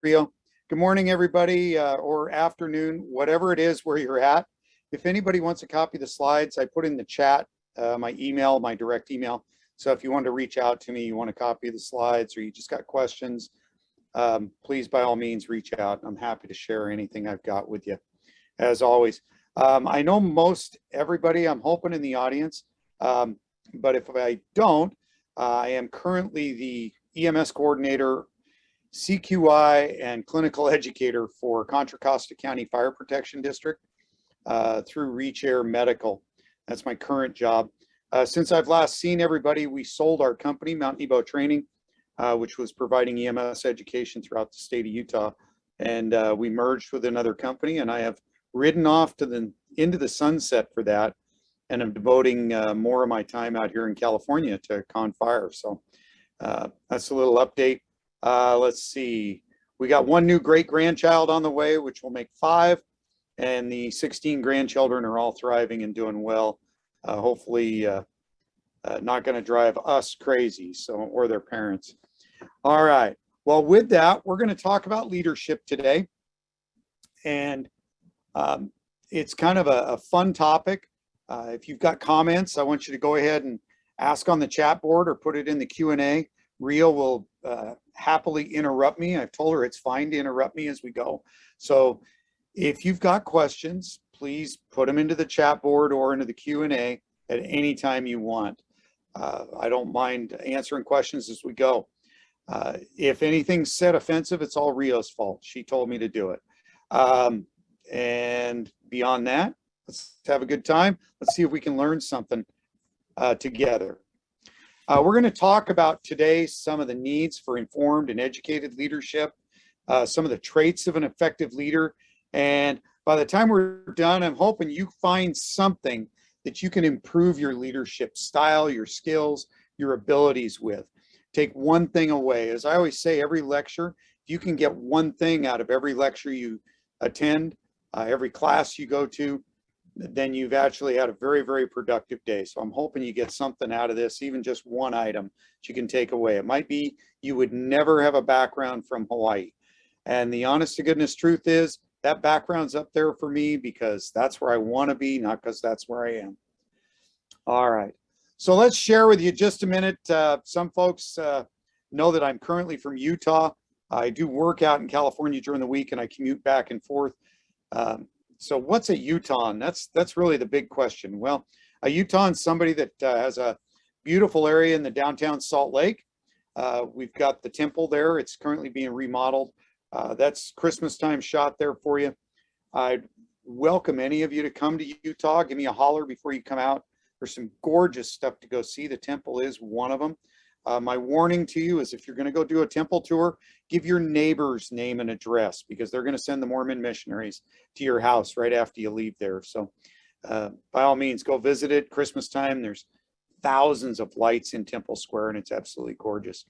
Rio. Good morning, everybody, or afternoon, whatever it is where you're at. If anybody wants a copy of the slides, I put in the chat my email, my direct email. So if you want to reach out to me, you want a copy of the slides, or you just got questions, please, by all means, reach out. I'm happy to share anything I've got with you, as always. I know most everybody I'm hoping in the audience, but if I don't, I am currently the EMS coordinator, CQI, and clinical educator for Contra Costa County Fire Protection District through Reach Air Medical. That's my current job. Since I've last seen everybody, we sold our company, Mount Nebo Training, which was providing EMS education throughout the state of Utah. And we merged with another company, and I have ridden off to into the sunset for that. And I'm devoting more of my time out here in California to Con Fire. So that's a little update. Let's see. We got one new great grandchild on the way, which will make 5. And the 16 grandchildren are all thriving and doing well. Hopefully not going to drive us crazy, or their parents. All right. Well, with that, we're going to talk about leadership today. And it's kind of a fun topic. If you've got comments, I want you to go ahead and ask on the chat board or put it in the Q&A. Rio will happily interrupt me. I've told her it's fine to interrupt me as we go. So if you've got questions, please put them into the chat board or into the Q&A at any time you want. I don't mind answering questions as we go. If anything's said offensive, it's all Rio's fault. She told me to do it. And beyond that, let's have a good time. Let's see if we can learn something together. We're going to talk about today some of the needs for informed and educated leadership, some of the traits of an effective leader. And by the time we're done, I'm hoping you find something that you can improve your leadership style, your skills, your abilities with. Take one thing away. As I always say, every lecture, if you can get one thing out of every lecture you attend, every class you go to, then you've actually had a very, very productive day. So I'm hoping you get something out of this, even just one item that you can take away. It might be you would never have a background from Hawaii. And the honest to goodness truth is that background's up there for me because that's where I want to be, not because that's where I am. All right. So let's share with you just a minute. Some folks know that I'm currently from Utah. I do work out in California during the week and I commute back and forth. So what's a Utahn? That's really the big question. Well, a Utahn is somebody that has a beautiful area in the downtown Salt Lake. We've got the temple there. It's currently being remodeled. That's Christmas time shot there for you. I'd welcome any of you to come to Utah. Give me a holler before you come out. There's some gorgeous stuff to go see. The temple is one of them. My warning to you is if you're going to go do a temple tour, give your neighbor's name and address because they're going to send the Mormon missionaries to your house right after you leave there. So by all means, go visit it. Christmas time, there's thousands of lights in Temple Square and it's absolutely gorgeous.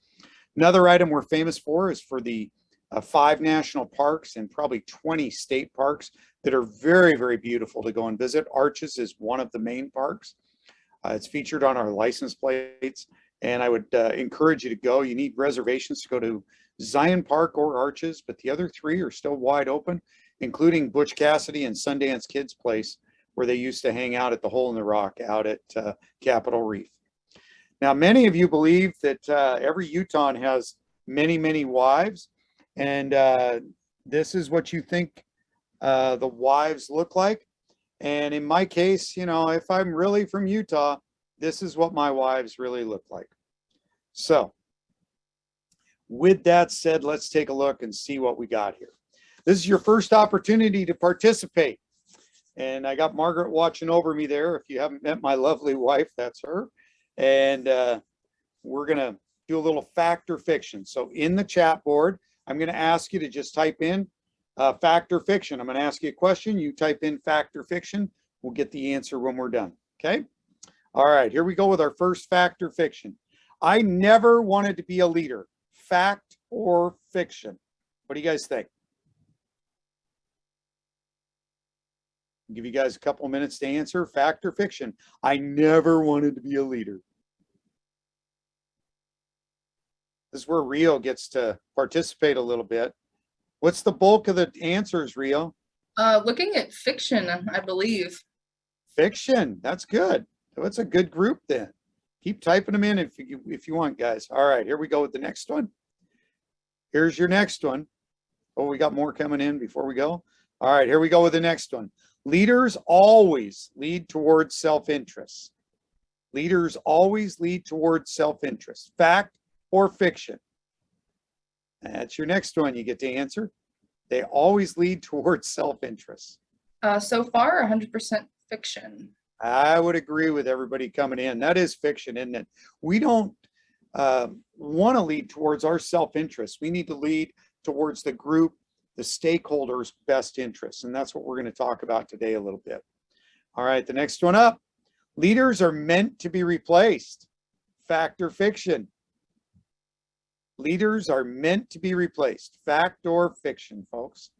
Another item we're famous for is for the 5 national parks and probably 20 state parks that are very, very beautiful to go and visit. Arches is one of the main parks. It's featured on our license plates. And I would encourage you to go. You need reservations to go to Zion Park or Arches, but the other 3 are still wide open, including Butch Cassidy and Sundance Kids Place, where they used to hang out at the Hole in the Rock out at Capitol Reef. Now, many of you believe that every Utahn has many, many wives, and this is what you think the wives look like. And in my case, you know, if I'm really from Utah, this is what my wives really look like. So with that said, let's take a look and see what we got here. This is your first opportunity to participate. And I got Margaret watching over me there. If you haven't met my lovely wife, that's her. And we're going to do a little fact or fiction. So in the chat board, I'm going to ask you to just type in fact or fiction. I'm going to ask you a question. You type in fact or fiction. We'll get the answer when we're done. Okay. All right, here we go with our first fact or fiction. I never wanted to be a leader. Fact or fiction? What do you guys think? I'll give you guys a couple of minutes to answer. Fact or fiction? I never wanted to be a leader. This is where Rio gets to participate a little bit. What's the bulk of the answers, Rio? Looking at fiction, I believe. Fiction. That's good. That's a good group then. Keep typing them in if you want, guys. All right, here we go with the next one. Here's your next one. Oh, we got more coming in before we go. All right, here we go with the next one. Leaders always lead towards self-interest. Leaders always lead towards self-interest. Fact or fiction? That's your next one you get to answer. They always lead towards self-interest. So far, 100% fiction. I would agree with everybody coming in. That is fiction, isn't it? We don't want to lead towards our self-interest. We need to lead towards the group, the stakeholders' best interests. And that's what we're going to talk about today a little bit. All right, the next one up. Leaders are meant to be replaced. Fact or fiction? Leaders are meant to be replaced. Fact or fiction, folks?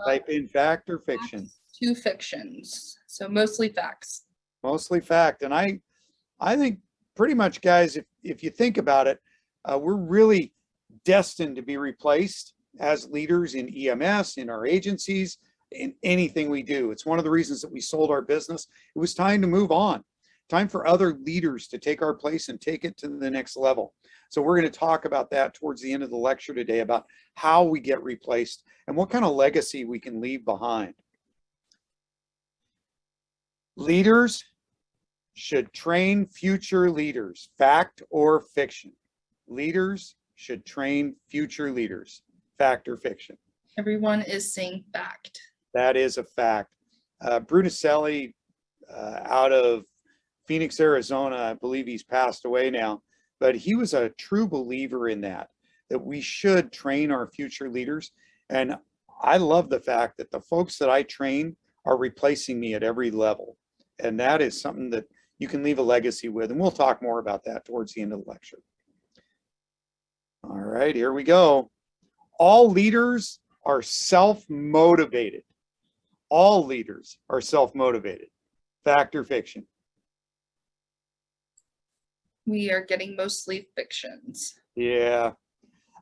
Type in fact or fiction. Two fictions, so mostly facts. Mostly fact. And I think pretty much, guys, if you think about it, we're really destined to be replaced as leaders in EMS, in our agencies, in anything we do. It's one of the reasons that we sold our business. It was time to move on. Time for other leaders to take our place and take it to the next level. So we're going to talk about that towards the end of the lecture today, about how we get replaced and what kind of legacy we can leave behind. Leaders should train future leaders. Fact or fiction? Leaders should train future leaders. Fact or fiction? Everyone is saying fact. That is a fact. Brunicelli out of Phoenix, Arizona, I believe he's passed away now, but he was a true believer in that we should train our future leaders. And I love the fact that the folks that I train are replacing me at every level. And that is something that you can leave a legacy with. And we'll talk more about that towards the end of the lecture. All right, here we go. All leaders are self-motivated. All leaders are self-motivated. Fact or fiction? We are getting mostly fictions. Yeah,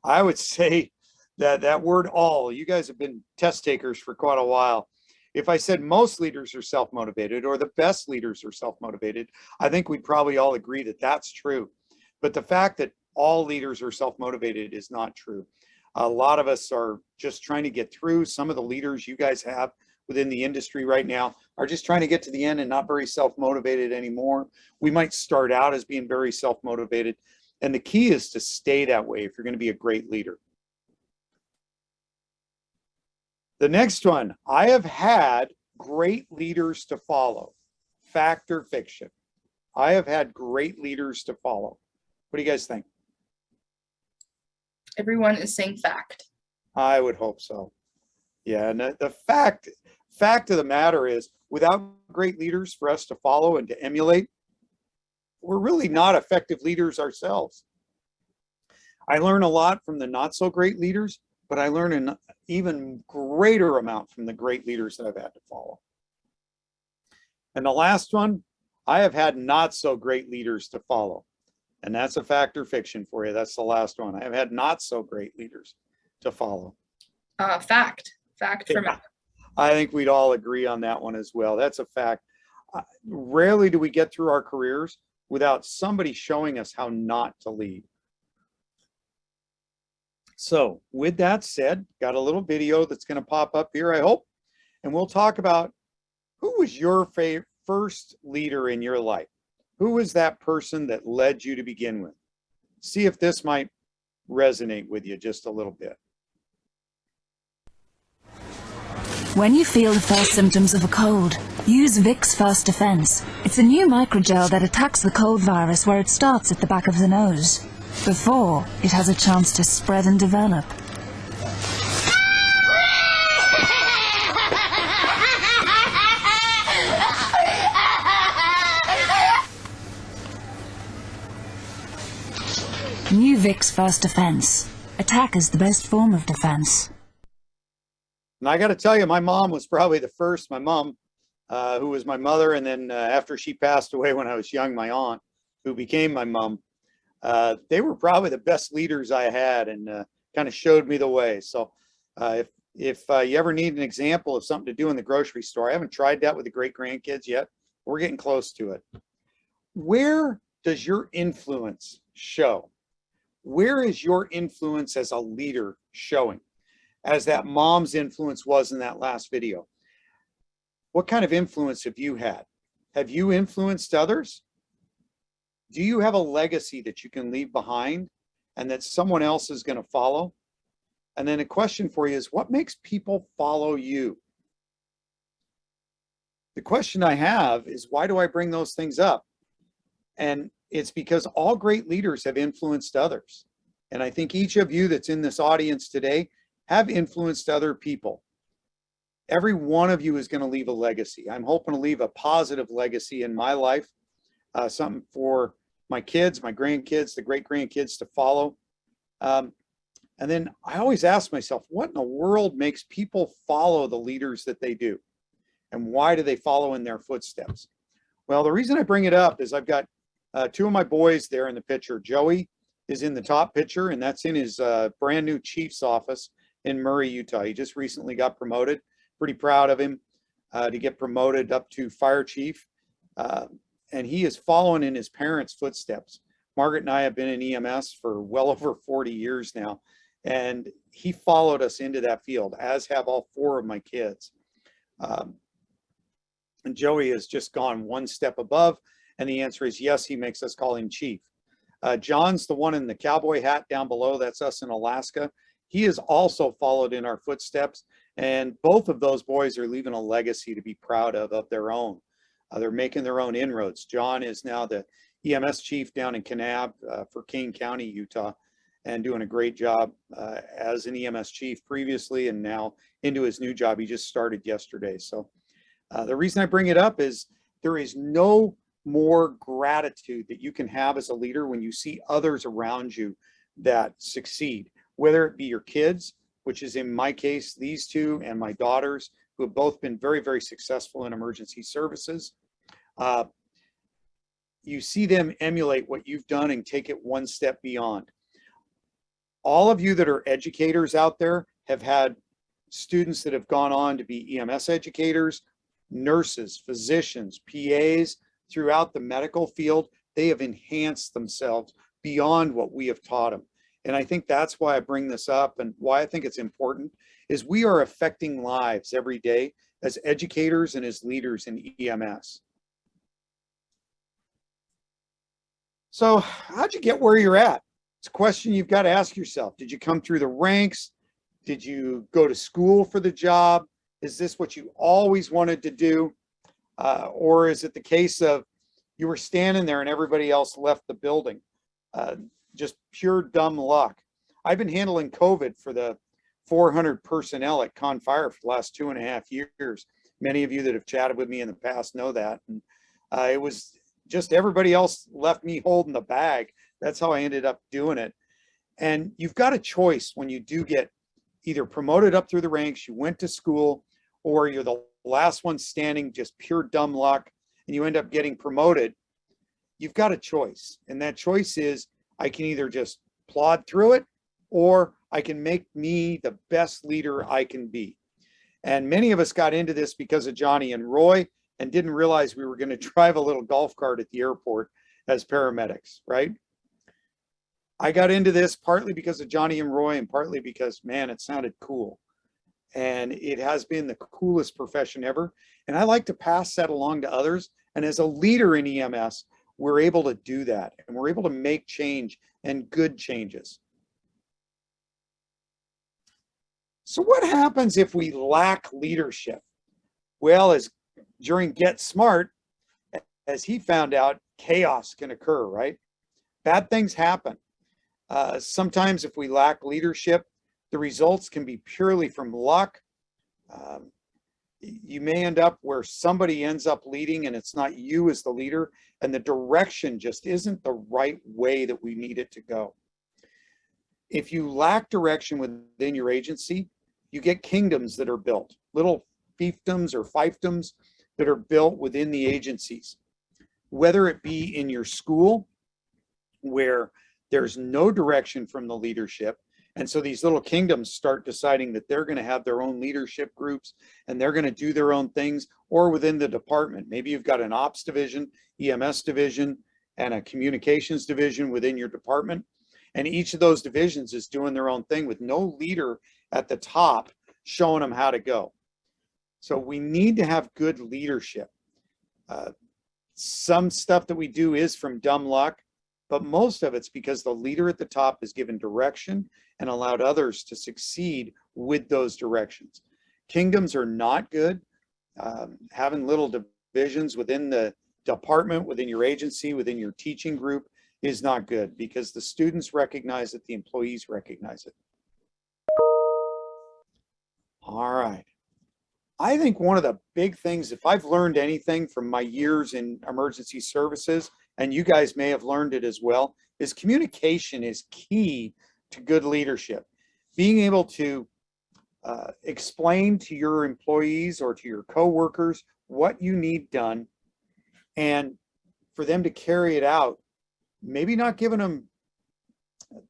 I would say that word all, you guys have been test takers for quite a while. If I said most leaders are self-motivated or the best leaders are self-motivated, I think we'd probably all agree that that's true. But the fact that all leaders are self-motivated is not true. A lot of us are just trying to get through. Some of the leaders you guys have within the industry right now are just trying to get to the end and not very self-motivated anymore. We might start out as being very self-motivated. And the key is to stay that way if you're going to be a great leader. The next one, I have had great leaders to follow. Fact or fiction? I have had great leaders to follow. What do you guys think? Everyone is saying fact. I would hope so. Yeah, and the fact of the matter is, without great leaders for us to follow and to emulate, we're really not effective leaders ourselves. I learn a lot from the not so great leaders, but I learn an even greater amount from the great leaders that I've had to follow. And the last one, I have had not so great leaders to follow. And that's a fact or fiction for you. That's the last one. I have had not so great leaders to follow. Fact. Fact for me. I think we'd all agree on that one as well. That's a fact. Rarely do we get through our careers without somebody showing us how not to lead. So with that said, got a little video that's going to pop up here, I hope. And we'll talk about who was your first leader in your life. Who was that person that led you to begin with? See if this might resonate with you just a little bit. When you feel the first symptoms of a cold, use Vicks First Defense. It's a new microgel that attacks the cold virus where it starts at the back of the nose, before it has a chance to spread and develop. New Vicks First Defense. Attack is the best form of defense. And I got to tell you, my mom was probably the first. My mom, who was my mother, and then after she passed away when I was young, my aunt, who became my mom, they were probably the best leaders I had. And kind of showed me the way. So if you ever need an example of something to do in the grocery store, I haven't tried that with the great grandkids yet. We're getting close to it. Where does your influence show? Where is your influence as a leader showing? As that mom's influence was in that last video. What kind of influence have you had? Have you influenced others? Do you have a legacy that you can leave behind and that someone else is going to follow? And then a question for you is, what makes people follow you? The question I have is, why do I bring those things up? And it's because all great leaders have influenced others. And I think each of you that's in this audience today have influenced other people. Every one of you is going to leave a legacy. I'm hoping to leave a positive legacy in my life, something for my kids, my grandkids, the great grandkids to follow. And then I always ask myself, what in the world makes people follow the leaders that they do? And why do they follow in their footsteps? Well, the reason I bring it up is I've got two of my boys there in the picture. Joey is in the top picture, and that's in his brand new chief's office in Murray, Utah. He just recently got promoted. Pretty proud of him to get promoted up to fire chief. And he is following in his parents' footsteps. Margaret and I have been in EMS for well over 40 years now. And he followed us into that field, as have all four of my kids. And Joey has just gone one step above. And the answer is yes, he makes us call him chief. John's the one in the cowboy hat down below. That's us in Alaska. He has also followed in our footsteps. And both of those boys are leaving a legacy to be proud of their own. They're making their own inroads. John is now the EMS chief down in Kanab for Kane County, Utah, and doing a great job as an EMS chief previously and now into his new job. He just started yesterday. So the reason I bring it up is there is no more gratitude that you can have as a leader when you see others around you that succeed, whether it be your kids, which is in my case, these two and my daughters, who have both been very, very successful in emergency services. You see them emulate what you've done and take it one step beyond. All of you that are educators out there have had students that have gone on to be EMS educators, nurses, physicians, PAs, throughout the medical field. They have enhanced themselves beyond what we have taught them. And I think that's why I bring this up and why I think it's important is we are affecting lives every day as educators and as leaders in EMS. So how'd you get where you're at? It's a question you've got to ask yourself. Did you come through the ranks? Did you go to school for the job? Is this what you always wanted to do? Or is it the case of you were standing there and everybody else left the building? Just pure dumb luck. I've been handling COVID for the 400 personnel at Con Fire for the last 2.5 years. Many of you that have chatted with me in the past know that. And it was just everybody else left me holding the bag. That's how I ended up doing it. And you've got a choice when you do get either promoted up through the ranks, you went to school, or you're the last one standing, just pure dumb luck, and you end up getting promoted. You've got a choice. And that choice is I can either just plod through it, or I can make me the best leader I can be. And many of us got into this because of Johnny and Roy and didn't realize we were going to drive a little golf cart at the airport as paramedics, right? I got into this partly because of Johnny and Roy and partly because, man, it sounded cool. And it has been the coolest profession ever. And I like to pass that along to others. And as a leader in EMS, we're able to do that. And we're able to make change and good changes. So what happens if we lack leadership? Well, as during Get Smart, as he found out, chaos can occur, right? Bad things happen. Sometimes if we lack leadership, the results can be purely from luck. You may end up where somebody ends up leading and it's not you as the leader, and the direction just isn't the right way that we need it to go. If you lack direction within your agency, you get kingdoms that are built, little fiefdoms or fiefdoms that are built within the agencies. Whether it be in your school, where there's no direction from the leadership, And so these little kingdoms start deciding that they're going to have their own leadership groups and they're going to do their own things, or within the department. Maybe you've got an ops division, EMS division, and a communications division within your department. And each of those divisions is doing their own thing with no leader at the top showing them how to go. So we need to have good leadership. Some stuff that we do is from dumb luck, but most of it's because the leader at the top has given direction and allowed others to succeed with those directions. Kingdoms are not good. Having little divisions within the department, within your agency, within your teaching group is not good, because the students recognize it, the employees recognize it. All right. I think one of the big things, if I've learned anything from my years in emergency services, and you guys may have learned it as well, is communication is key to good leadership. Being able to explain to your employees or to your coworkers what you need done, and for them to carry it out, maybe not giving them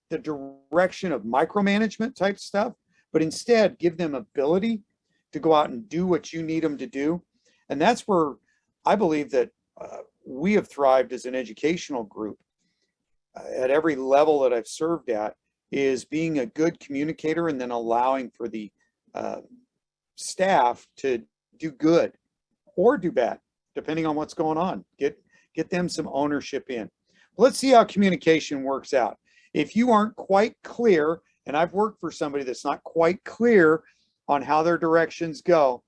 the direction of micromanagement type stuff, but instead give them ability to go out and do what you need them to do. And that's where I believe that we have thrived as an educational group at every level that I've served at, is being a good communicator and then allowing for the staff to do good or do bad, depending on what's going on. Get them some ownership in. Let's see how communication works out. If you aren't quite clear, and I've worked for somebody that's not quite clear on how their directions go,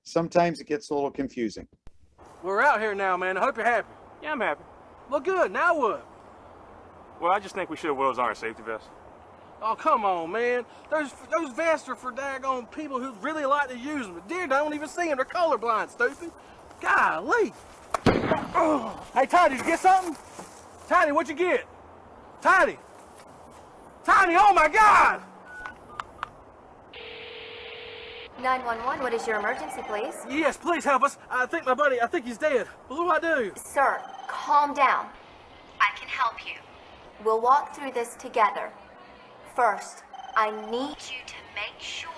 sometimes it gets a little confusing. We're out here now, man. I hope you're happy. Yeah, I'm happy. Well, good. Now what? Well, I just think we should have wheels on our safety vests. Oh, come on, man. Those vests are for daggone people who really like to use them. Deer don't even see them. They're colorblind, stupid. Golly. Hey, Tiny, did you get something? Tiny, what'd you get? Tiny. Tiny, oh my God! 911, what is your emergency, please? Yes, please help us. I think he's dead. What do I do? Sir, calm down. I can help you. We'll walk through this together. First, I need you to make sure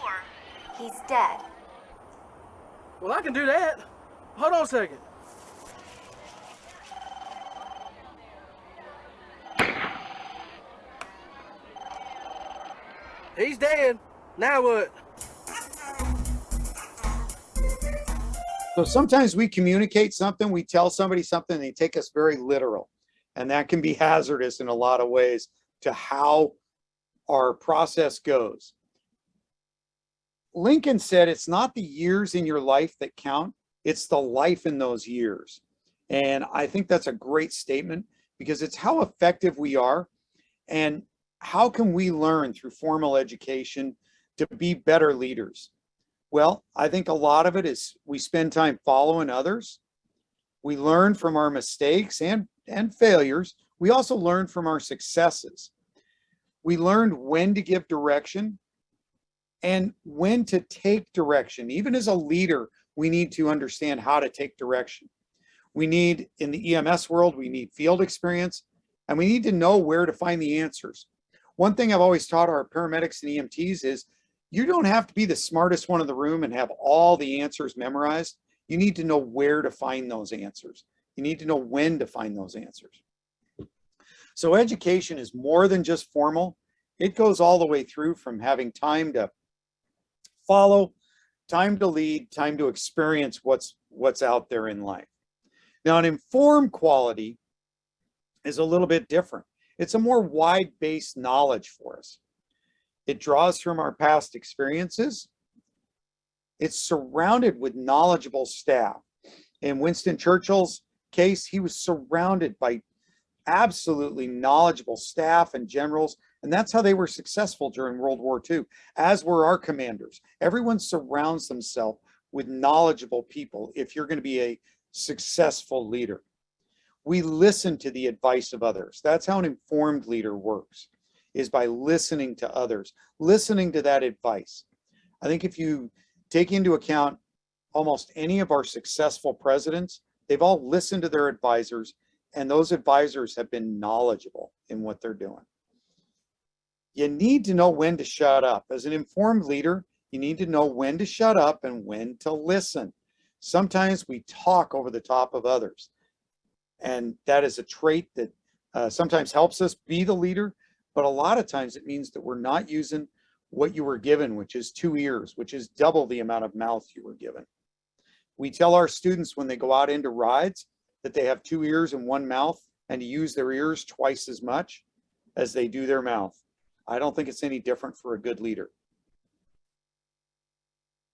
he's dead. Well, I can do that. Hold on a second. He's dead. Now what? So sometimes we communicate something, we tell somebody something, and they take us very literal. And that can be hazardous in a lot of ways to how our process goes. Lincoln said, it's not the years in your life that count, it's the life in those years. And I think that's a great statement, because it's how effective we are and how can we learn through formal education to be better leaders. Well, I think a lot of it is we spend time following others. We learn from our mistakes and failures. We also learn from our successes. We learned when to give direction and when to take direction. Even as a leader, we need to understand how to take direction. We need, in the EMS world, we need field experience, and we need to know where to find the answers. One thing I've always taught our paramedics and EMTs is you don't have to be the smartest one in the room and have all the answers memorized. You need to know where to find those answers. You need to know when to find those answers. So education is more than just formal. It goes all the way through from having time to follow, time to lead, time to experience what's out there in life. Now, an informed quality is a little bit different. It's a more wide-based knowledge for us. It draws from our past experiences. It's surrounded with knowledgeable staff. In Winston Churchill's case, he was surrounded by absolutely knowledgeable staff and generals, and that's how they were successful during World War II, as were our commanders. Everyone surrounds themselves with knowledgeable people if you're going to be a successful leader. We listen to the advice of others. That's how an informed leader works, is by listening to others, listening to that advice. I think if you take into account almost any of our successful presidents, they've all listened to their advisors, and those advisors have been knowledgeable in what they're doing. You need to know when to shut up. As an informed leader, you need to know when to shut up and when to listen. Sometimes we talk over the top of others, and that is a trait that sometimes helps us be the leader, but a lot of times it means that we're not using what you were given, which is 2 ears, which is double the amount of mouth you were given. We tell our students when they go out into rides that they have 2 ears and 1 mouth, and to use their ears twice as much as they do their mouth. I don't think it's any different for a good leader.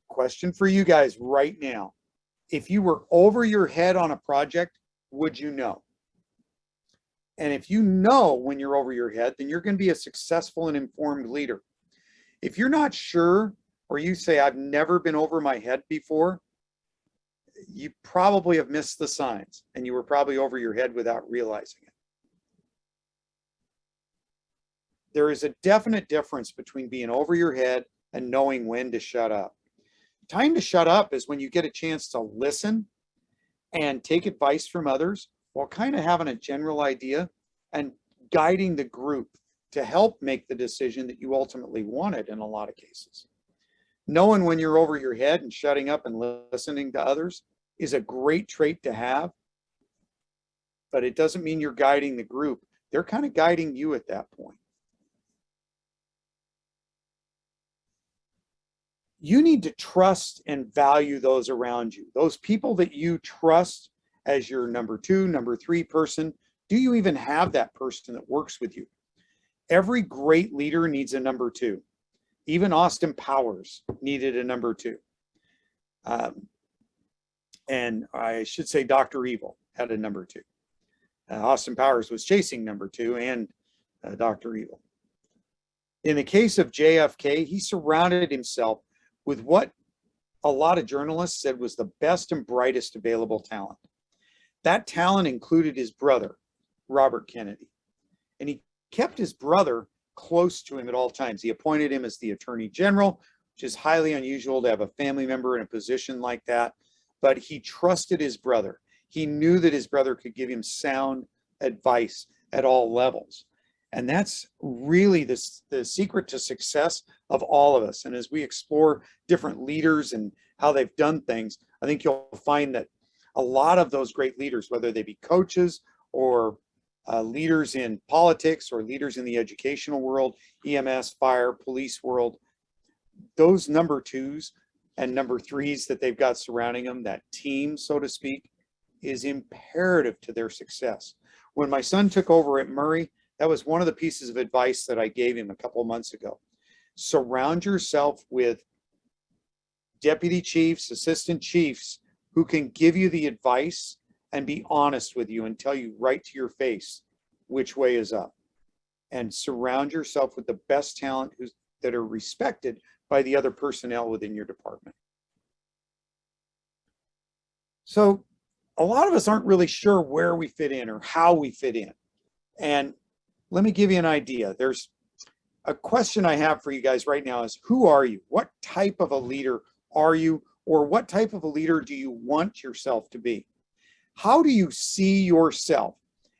Question for you guys right now. If you were over your head on a project, would you know? And if you know when you're over your head, then you're going to be a successful and informed leader. If you're not sure, or you say, I've never been over my head before, you probably have missed the signs, and you were probably over your head without realizing it. There is a definite difference between being over your head and knowing when to shut up. Time to shut up is when you get a chance to listen and take advice from others while kind of having a general idea and guiding the group to help make the decision that you ultimately wanted in a lot of cases. Knowing when you're over your head and shutting up and listening to others is a great trait to have, but it doesn't mean you're guiding the group. They're kind of guiding you at that point. You need to trust and value those around you. Those people that you trust as your number 2, number 3 person. Do you even have that person that works with you? Every great leader needs a number 2. Even Austin Powers needed a number 2. And I should say Dr. Evil had a number 2. Austin Powers was chasing number 2 and Dr. Evil. In the case of JFK, he surrounded himself with what a lot of journalists said was the best and brightest available talent. That talent included his brother, Robert Kennedy. And he kept his brother close to him at all times. He appointed him as the Attorney General, which is highly unusual to have a family member in a position like that. But he trusted his brother. He knew that his brother could give him sound advice at all levels. And that's really the secret to success of all of us. And as we explore different leaders and how they've done things, I think you'll find that a lot of those great leaders, whether they be coaches or leaders in politics or leaders in the educational world, EMS, fire, police world, those number 2s and number 3s that they've got surrounding them, that team, so to speak, is imperative to their success. When my son took over at Murray, that was one of the pieces of advice that I gave him a couple of months ago. Surround yourself with deputy chiefs, assistant chiefs who can give you the advice and be honest with you and tell you right to your face which way is up. And surround yourself with the best talent that are respected by the other personnel within your department. So a lot of us aren't really sure where we fit in or how we fit in. And let me give you an idea. There's a question I have for you guys right now is, who are you? What type of a leader are you? Or what type of a leader do you want yourself to be? How do you see yourself?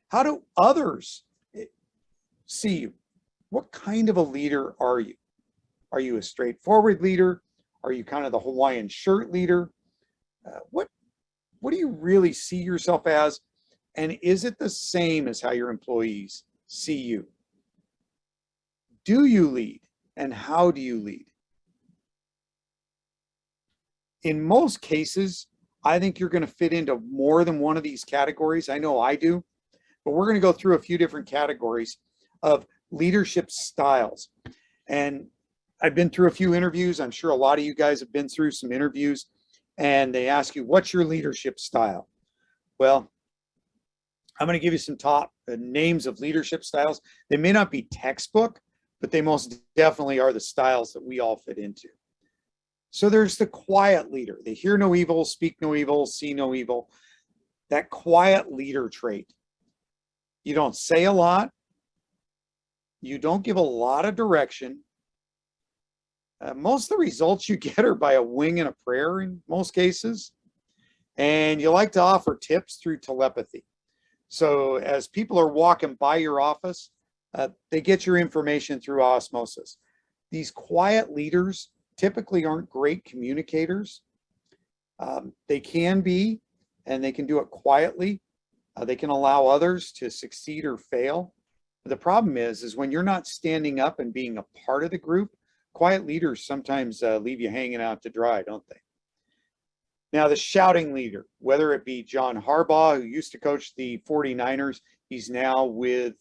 How do others see you? What kind of a leader are you? Are you a straightforward leader? Are you kind of the Hawaiian shirt leader? What do you really see yourself as? And is it the same as how your employees see you? Do you lead? And how do you lead? In most cases, I think you're going to fit into more than one of these categories. I know I do, but we're going to go through a few different categories of leadership styles. And I've been through a few interviews. I'm sure a lot of you guys have been through some interviews, and they ask you, what's your leadership style? Well, I'm going to give you some top names of leadership styles. They may not be textbook, but they most definitely are the styles that we all fit into. So there's the quiet leader. They hear no evil, speak no evil, see no evil. That quiet leader trait. You don't say a lot. You don't give a lot of direction. Most of the results you get are by a wing and a prayer in most cases. And you like to offer tips through telepathy. So as people are walking by your office, They get your information through osmosis. These quiet leaders typically aren't great communicators. They can be, and they can do it quietly. They can allow others to succeed or fail. But the problem is when you're not standing up and being a part of the group, quiet leaders sometimes leave you hanging out to dry, don't they? Now, the shouting leader, whether it be John Harbaugh, who used to coach the 49ers, he's now with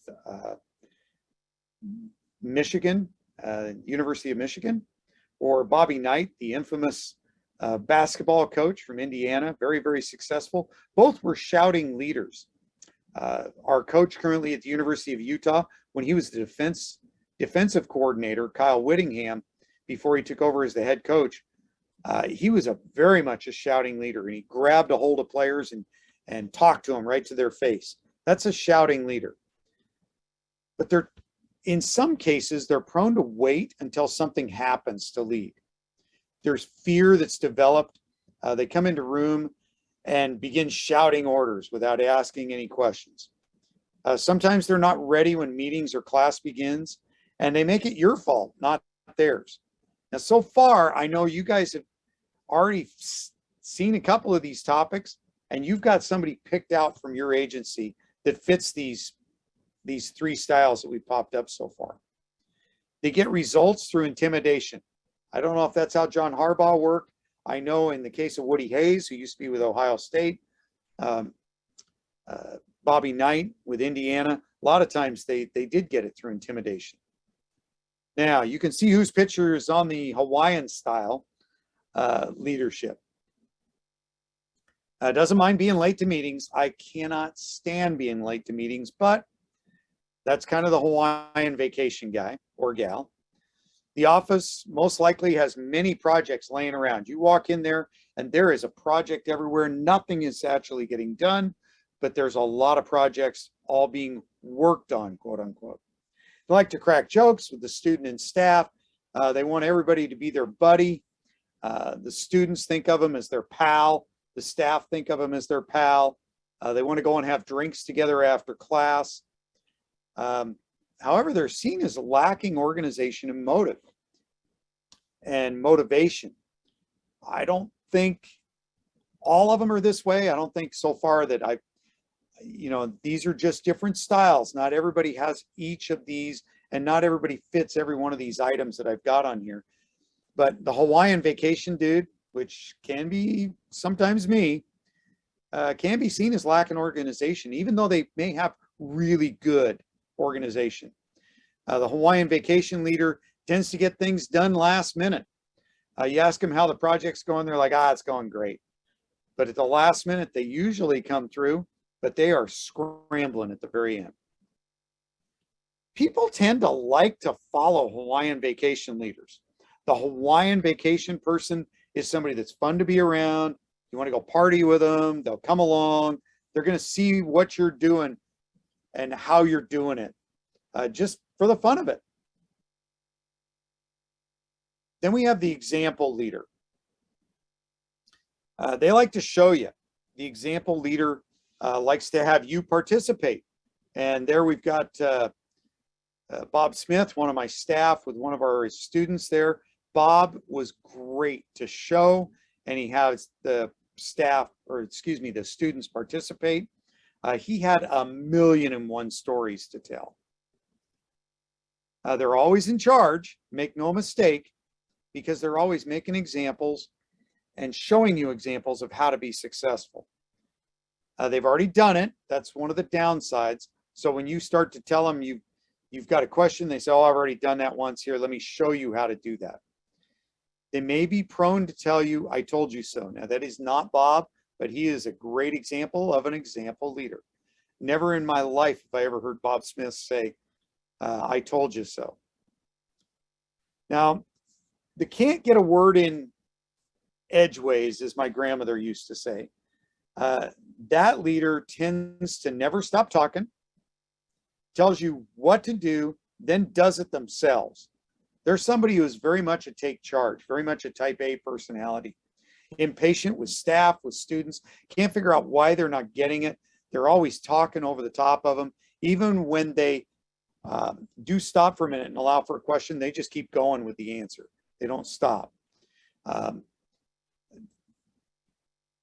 Michigan, University of Michigan, or Bobby Knight, the infamous basketball coach from Indiana, very, very successful. Both were shouting leaders. Our coach currently at the University of Utah, when he was the defensive coordinator, Kyle Whittingham, before he took over as the head coach, he was very much a shouting leader, and he grabbed a hold of players and talked to them right to their face. That's a shouting leader. But in some cases, they're prone to wait until something happens to lead. There's fear that's developed. They come into room and begin shouting orders without asking any questions. Sometimes they're not ready when meetings or class begins, and they make it your fault, not theirs. Now, so far, I know you guys have already seen a couple of these topics, and you've got somebody picked out from your agency that fits these three styles that we've popped up so far. They get results through intimidation. I don't know if that's how John Harbaugh worked. I know in the case of Woody Hayes, who used to be with Ohio State, Bobby Knight with Indiana, a lot of times they did get it through intimidation. Now, you can see whose picture is on the Hawaiian style leadership. Doesn't mind being late to meetings. I cannot stand being late to meetings, but that's kind of the Hawaiian vacation guy or gal. The office most likely has many projects laying around. You walk in there and there is a project everywhere. Nothing is actually getting done, but there's a lot of projects all being worked on, quote unquote. They like to crack jokes with the student and staff. They want everybody to be their buddy. The students think of them as their pal. The staff think of them as their pal. They want to go and have drinks together after class. However, they're seen as lacking organization and motive and motivation. I don't think all of them are this way. I don't think so far that these are just different styles. Not everybody has each of these, and not everybody fits every one of these items that I've got on here. But the Hawaiian vacation dude, which can be sometimes me, can be seen as lacking organization, even though they may have really good organization. The Hawaiian vacation leader tends to get things done last minute. You ask them how the project's going, they're like, it's going great. But at the last minute, they usually come through, but they are scrambling at the very end. People tend to like to follow Hawaiian vacation leaders. The Hawaiian vacation person is somebody that's fun to be around. You want to go party with them, they'll come along. They're going to see what you're doing and how you're doing it, just for the fun of it. Then we have the example leader. They like to show you. The example leader likes to have you participate. And there we've got Bob Smith, one of my staff with one of our students there. Bob was great to show, and he has the students participate. He had 1,000,001 stories to tell. They're always in charge, make no mistake, because they're always making examples and showing you examples of how to be successful. They've already done it. That's one of the downsides. So when you start to tell them you've got a question, they say, I've already done that once. Here, let me show you how to do that. They may be prone to tell you, I told you so. Now, that is not Bob, but he is a great example of an example leader. Never in my life have I ever heard Bob Smith say, I told you so. Now, they can't get a word in edgeways, as my grandmother used to say. That leader tends to never stop talking, tells you what to do, then does it themselves. There's somebody who is very much a take charge, very much a type A personality. Impatient with staff, with students, can't figure out why they're not getting it. They're always talking over the top of them. Even when they Do stop for a minute and allow for a question. They just keep going with the answer. They don't stop.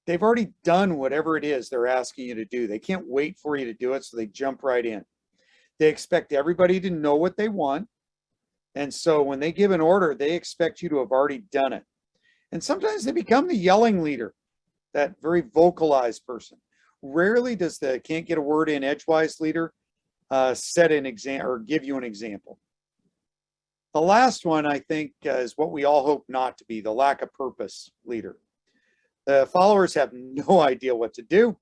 They've already done whatever it is they're asking you to do. They can't wait for you to do it, so they jump right in. They expect everybody to know what they want. And so when they give an order, they expect you to have already done it. And sometimes they become the yelling leader, that very vocalized person. Rarely does the can't get a word in edgewise leader set an example or give you an example. The last one, I think, is what we all hope not to be, the lack of purpose leader. The followers have no idea what to do.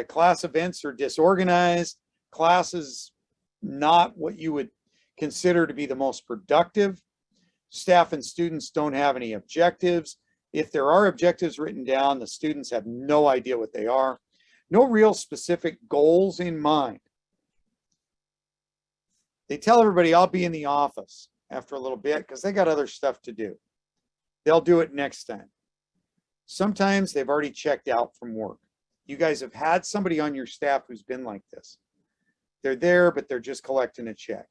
Class events are disorganized. Class is not what you would consider to be the most productive. Staff and students don't have any objectives. If there are objectives written down, the students have no idea what they are. No real specific goals in mind. They tell everybody, I'll be in the office after a little bit because they got other stuff to do. They'll do it next time. Sometimes they've already checked out from work. You guys have had somebody on your staff who's been like this. They're there, but they're just collecting a check.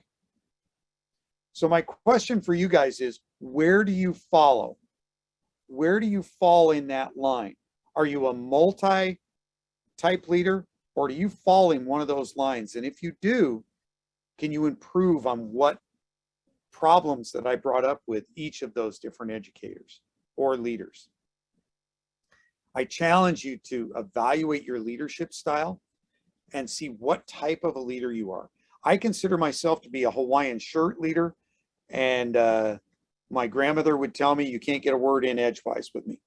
So my question for you guys is, where do you follow? Where do you fall in that line? Are you a multi-type leader, or do you fall in one of those lines? And if you do, can you improve on what problems that I brought up with each of those different educators or leaders? I challenge you to evaluate your leadership style and see what type of a leader you are. I consider myself to be a Hawaiian shirt leader, and my grandmother would tell me you can't get a word in edgewise with me.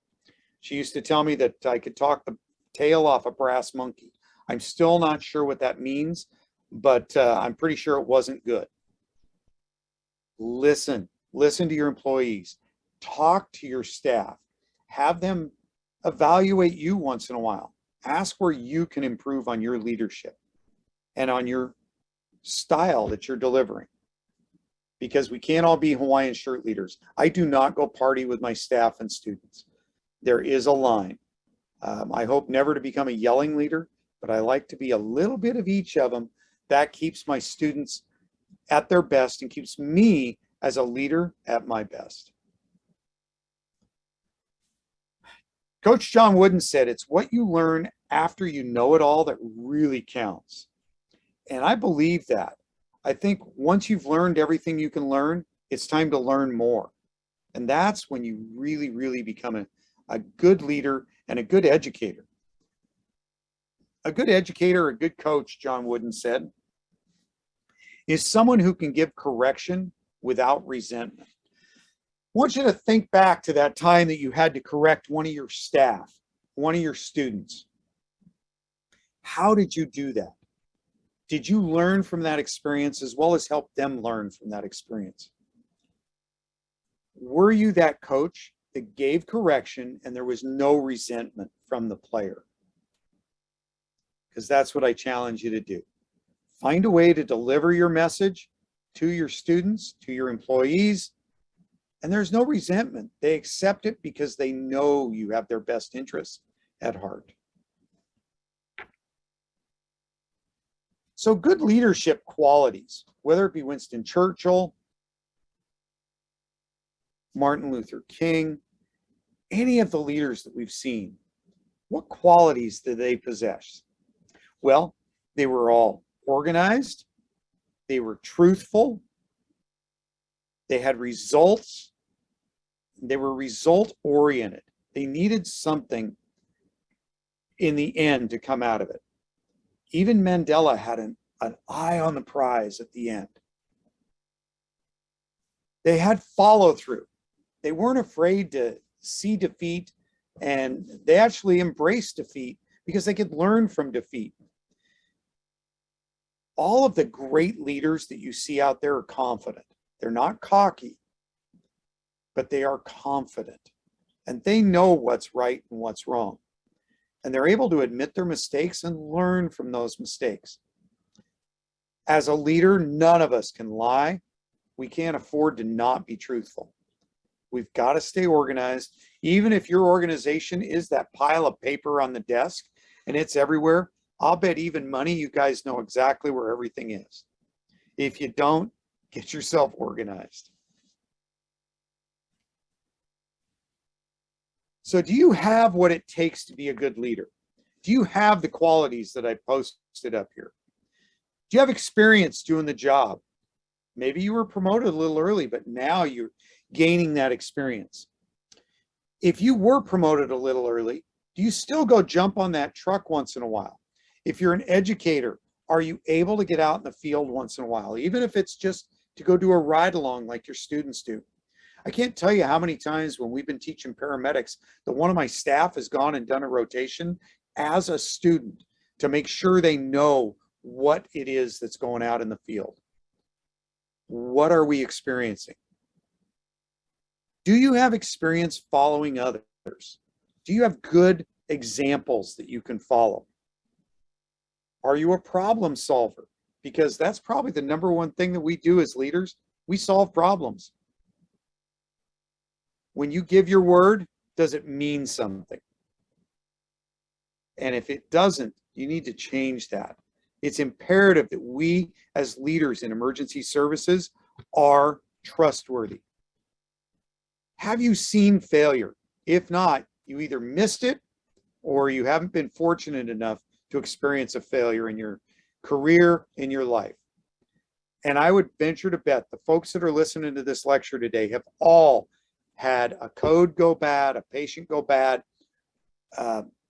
She used to tell me that I could talk the tail off a brass monkey. I'm still not sure what that means, but I'm pretty sure it wasn't good. Listen to your employees, talk to your staff, have them evaluate you once in a while. Ask where you can improve on your leadership and on your style that you're delivering. Because we can't all be Hawaiian shirt leaders. I do not go party with my staff and students. There is a line. I hope never to become a yelling leader, but I like to be a little bit of each of them. That keeps my students at their best and keeps me as a leader at my best. Coach John Wooden said, it's what you learn after you know it all that really counts. And I believe that. I think once you've learned everything you can learn, it's time to learn more. And that's when you really, really become a good leader and a good educator. A good educator, a good coach, John Wooden said, is someone who can give correction without resentment. I want you to think back to that time that you had to correct one of your staff, one of your students. How did you do that? Did you learn from that experience as well as help them learn from that experience? Were you that coach that gave correction and there was no resentment from the player? Because that's what I challenge you to do. Find a way to deliver your message to your students, to your employees, and there's no resentment. They accept it because they know you have their best interests at heart. So good leadership qualities, whether it be Winston Churchill, Martin Luther King, any of the leaders that we've seen, what qualities did they possess? Well, they were all organized, they were truthful, they had results, they were result-oriented. They needed something in the end to come out of it. Even Mandela had an eye on the prize at the end. They had follow-through. They weren't afraid to see defeat, and they actually embraced defeat because they could learn from defeat. All of the great leaders that you see out there are confident. They're not cocky, but they are confident, and they know what's right and what's wrong. And they're able to admit their mistakes and learn from those mistakes. As a leader, none of us can lie. We can't afford to not be truthful. We've got to stay organized. Even if your organization is that pile of paper on the desk and it's everywhere, I'll bet even money, you guys know exactly where everything is. If you don't, get yourself organized. So do you have what it takes to be a good leader? Do you have the qualities that I posted up here? Do you have experience doing the job? Maybe you were promoted a little early, but now you're gaining that experience. If you were promoted a little early, do you still go jump on that truck once in a while? If you're an educator, are you able to get out in the field once in a while, even if it's just to go do a ride along like your students do? I can't tell you how many times when we've been teaching paramedics that one of my staff has gone and done a rotation as a student to make sure they know what it is that's going out in the field. What are we experiencing? Do you have experience following others? Do you have good examples that you can follow? Are you a problem solver? Because that's probably the number one thing that we do as leaders. We solve problems. When you give your word, does it mean something? And if it doesn't, you need to change that. It's imperative that we as leaders in emergency services are trustworthy. Have you seen failure? If not, you either missed it or you haven't been fortunate enough to experience a failure in your career, in your life. And I would venture to bet the folks that are listening to this lecture today have all had a code go bad, a patient go bad,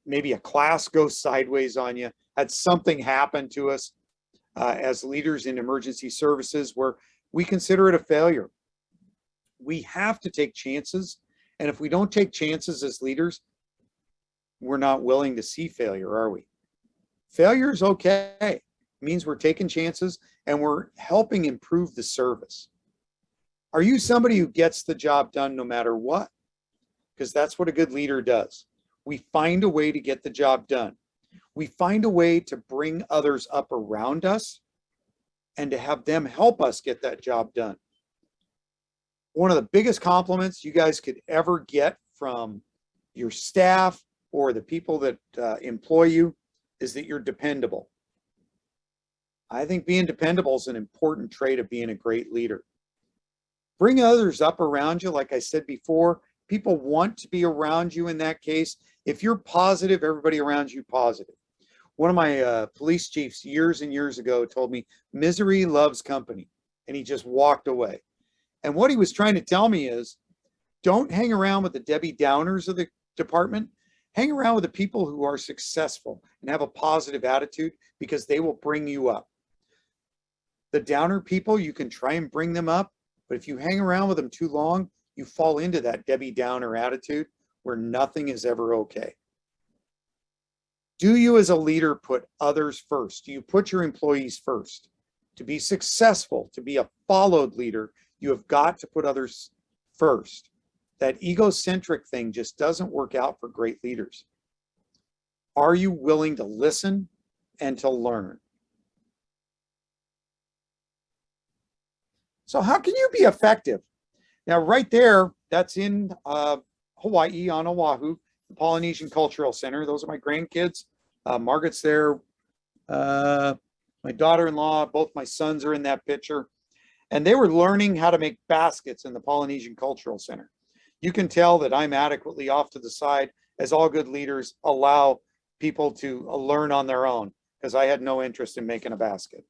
maybe a class go sideways on you, had something happen to us as leaders in emergency services where we consider it a failure. We have to take chances. And if we don't take chances as leaders, we're not willing to see failure, are we? Failure is okay. It means we're taking chances and we're helping improve the service. Are you somebody who gets the job done no matter what? Because that's what a good leader does. We find a way to get the job done. We find a way to bring others up around us and to have them help us get that job done. One of the biggest compliments you guys could ever get from your staff or the people that employ you is that you're dependable. I think being dependable is an important trait of being a great leader. Bring others up around you. Like I said before, people want to be around you in that case. If you're positive, everybody around you positive. One of my police chiefs years and years ago told me, misery loves company, and he just walked away. And what he was trying to tell me is, don't hang around with the Debbie Downers of the department. Hang around with the people who are successful and have a positive attitude because they will bring you up. The downer people, you can try and bring them up, but if you hang around with them too long, you fall into that Debbie Downer attitude where nothing is ever okay. Do you as a leader put others first? Do you put your employees first? To be successful, to be a followed leader, you have got to put others first. That egocentric thing just doesn't work out for great leaders. Are you willing to listen and to learn? So how can you be effective? Now, right there, that's in Hawaii, on Oahu, the Polynesian Cultural Center. Those are my grandkids. Margaret's there. My daughter-in-law, both my sons are in that picture. And they were learning how to make baskets in the Polynesian Cultural Center. You can tell that I'm adequately off to the side, as all good leaders allow people to learn on their own, because I had no interest in making a basket.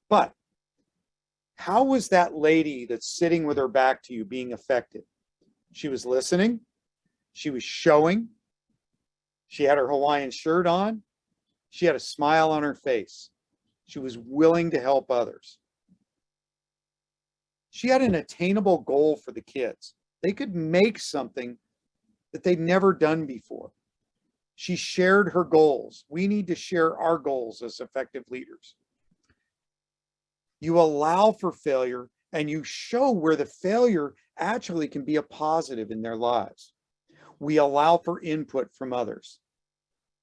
But how was that lady that's sitting with her back to you being effective? She was listening. She was showing. She had her Hawaiian shirt on. She had a smile on her face. She was willing to help others. She had an attainable goal for the kids. They could make something that they'd never done before. She shared her goals. We need to share our goals as effective leaders. You allow for failure and you show where the failure actually can be a positive in their lives. We allow for input from others.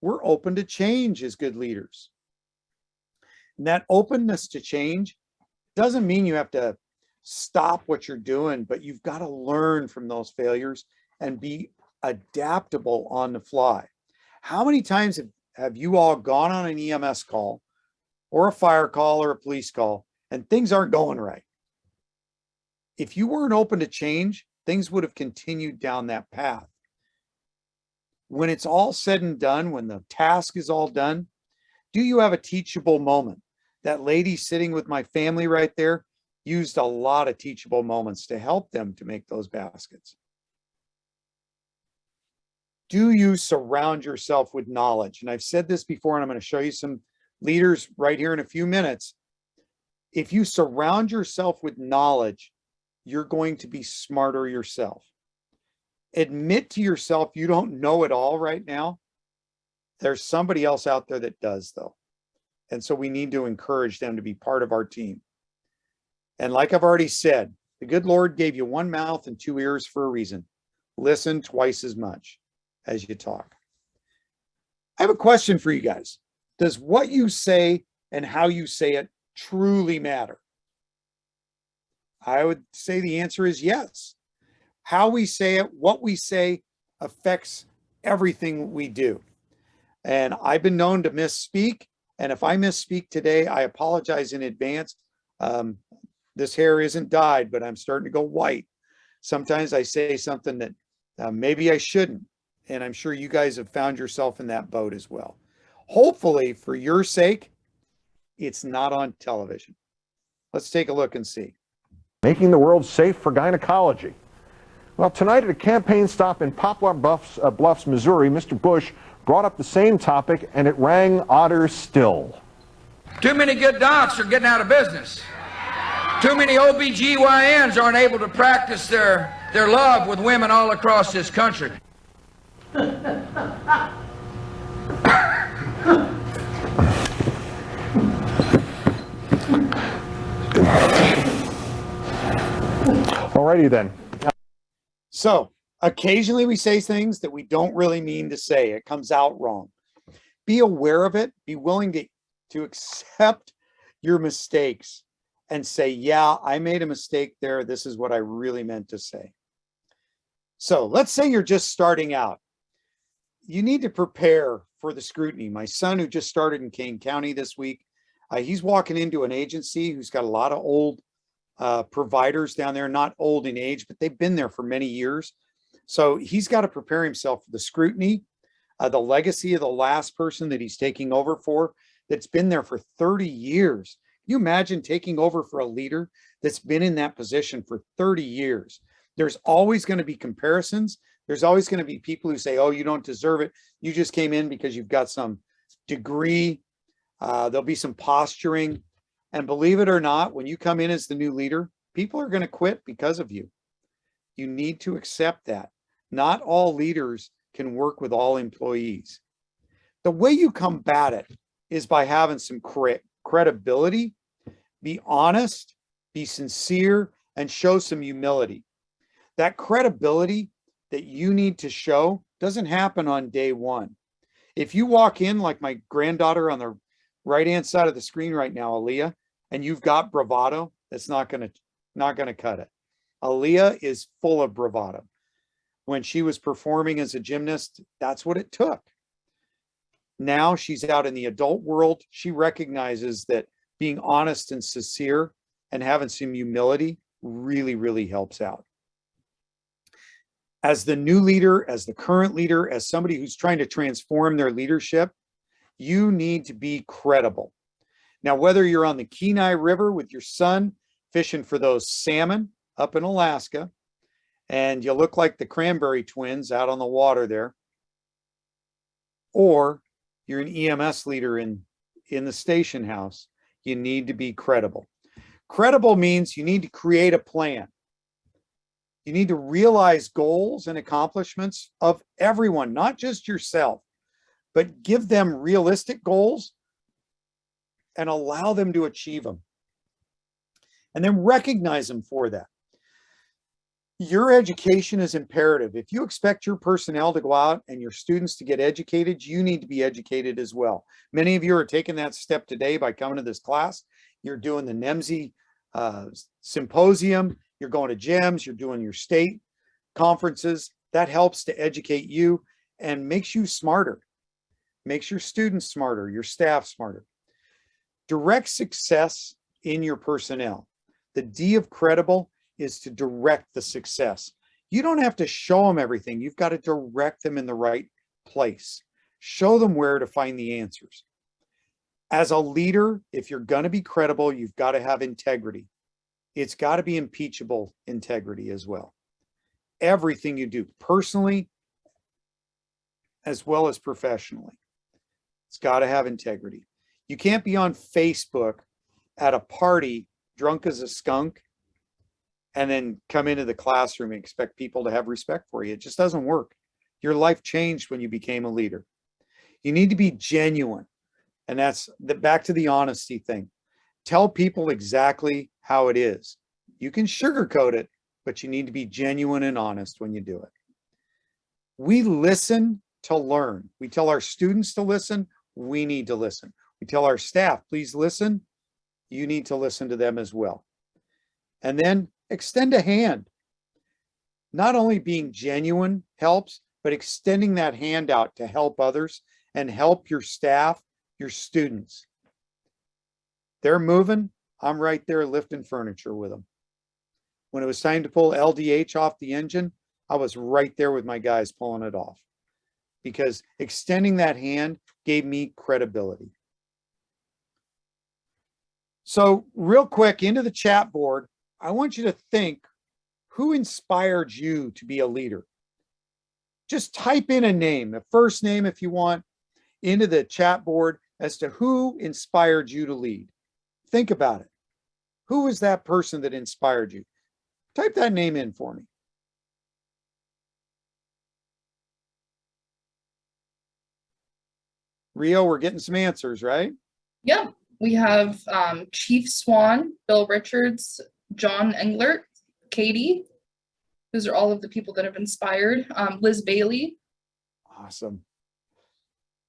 We're open to change as good leaders. And that openness to change doesn't mean you have to stop what you're doing, but you've got to learn from those failures and be adaptable on the fly. How many times have you all gone on an EMS call or a fire call or a police call and things aren't going right. If you weren't open to change, things would have continued down that path. When it's all said and done, when the task is all done, do you have a teachable moment? That lady sitting with my family right there used a lot of teachable moments to help them to make those baskets. Do you surround yourself with knowledge? And I've said this before, and I'm going to show you some leaders right here in a few minutes. If you surround yourself with knowledge, you're going to be smarter yourself. Admit to yourself you don't know it all right now. There's somebody else out there that does, though. And so we need to encourage them to be part of our team. And like I've already said, the good Lord gave you one mouth and two ears for a reason. Listen twice as much as you talk. I have a question for you guys. Does what you say and how you say it truly matter? I would say the answer is yes. How we say it, what we say affects everything we do. And I've been known to misspeak. And if I misspeak today, I apologize in advance. This hair isn't dyed, but I'm starting to go white. Sometimes I say something that maybe I shouldn't. And I'm sure you guys have found yourself in that boat as well. Hopefully, for your sake, it's not on television. Let's take a look and see. Making the world safe for gynecology. Well, tonight at a campaign stop in Poplar Bluffs, Missouri, Mr. Bush brought up the same topic, and it rang odder still. Too many good docs are getting out of business. Too many OBGYNs aren't able to practice their love with women all across this country. Alrighty then. So occasionally we say things that we don't really mean to say. It comes out wrong. Be aware of it. Be willing to accept your mistakes and say, yeah, I made a mistake there. This is what I really meant to say. So let's say you're just starting out. You need to prepare for the scrutiny. My son, who just started in Kane County this week, he's walking into an agency who's got a lot of old providers down there, not old in age, but they've been there for many years. So he's got to prepare himself for the scrutiny, the legacy of the last person that he's taking over for, that's been there for 30 years. Can you imagine taking over for a leader that's been in that position for 30 years? There's always going to be comparisons. There's always going to be people who say, oh, you don't deserve it. You just came in because you've got some degree. There'll be some posturing. And believe it or not, when you come in as the new leader, people are going to quit because of you. You need to accept that. Not all leaders can work with all employees. The way you combat it is by having some credibility, be honest, be sincere, and show some humility. That credibility that you need to show doesn't happen on day one. If you walk in like my granddaughter on the right-hand side of the screen right now, Aaliyah, and you've got bravado, that's not gonna cut it. Aaliyah is full of bravado. When she was performing as a gymnast, that's what it took. Now she's out in the adult world. She recognizes that being honest and sincere and having some humility really, really helps out. As the new leader, as the current leader, as somebody who's trying to transform their leadership, you need to be credible. Now, whether you're on the Kenai River with your son fishing for those salmon up in Alaska, and you look like the Cranberry twins out on the water there, or you're an EMS leader in the station house, you need to be credible. Credible means you need to create a plan. You need to realize goals and accomplishments of everyone, not just yourself, but give them realistic goals and allow them to achieve them. And then recognize them for that. Your education is imperative. If you expect your personnel to go out and your students to get educated, you need to be educated as well. Many of you are taking that step today by coming to this class. You're doing the NEMSI symposium. You're going to GEMS. You're doing your state conferences. That helps to educate you and makes you smarter. Makes your students smarter, your staff smarter. Direct success in your personnel. The D of credible is to direct the success. You don't have to show them everything. You've got to direct them in the right place. Show them where to find the answers. As a leader, if you're going to be credible, you've got to have integrity. It's got to be impeachable integrity as well. Everything you do, personally as well as professionally, it's got to have integrity. You can't be on Facebook at a party drunk as a skunk and then come into the classroom and expect people to have respect for you. It just doesn't work. Your life changed when you became a leader. You need to be genuine. And that's back to the honesty thing. Tell people exactly how it is. You can sugarcoat it, but you need to be genuine and honest when you do it. We listen to learn. We tell our students to listen. We need to listen. We tell our staff, please listen. You need to listen to them as well. And then extend a hand. Not only being genuine helps, but extending that hand out to help others and help your staff, your students. They're moving. I'm right there lifting furniture with them. When it was time to pull LDH off the engine, I was right there with my guys pulling it off, because extending that hand gave me credibility. So real quick, into the chat board, I want you to think, who inspired you to be a leader? Just type in a name, the first name if you want, into the chat board as to who inspired you to lead. Think about it. Who was that person that inspired you? Type that name in for me. Rio, we're getting some answers, right? Yeah, we have Chief Swan, Bill Richards, John Englert, Katie. Those are all of the people that have inspired. Liz Bailey. Awesome.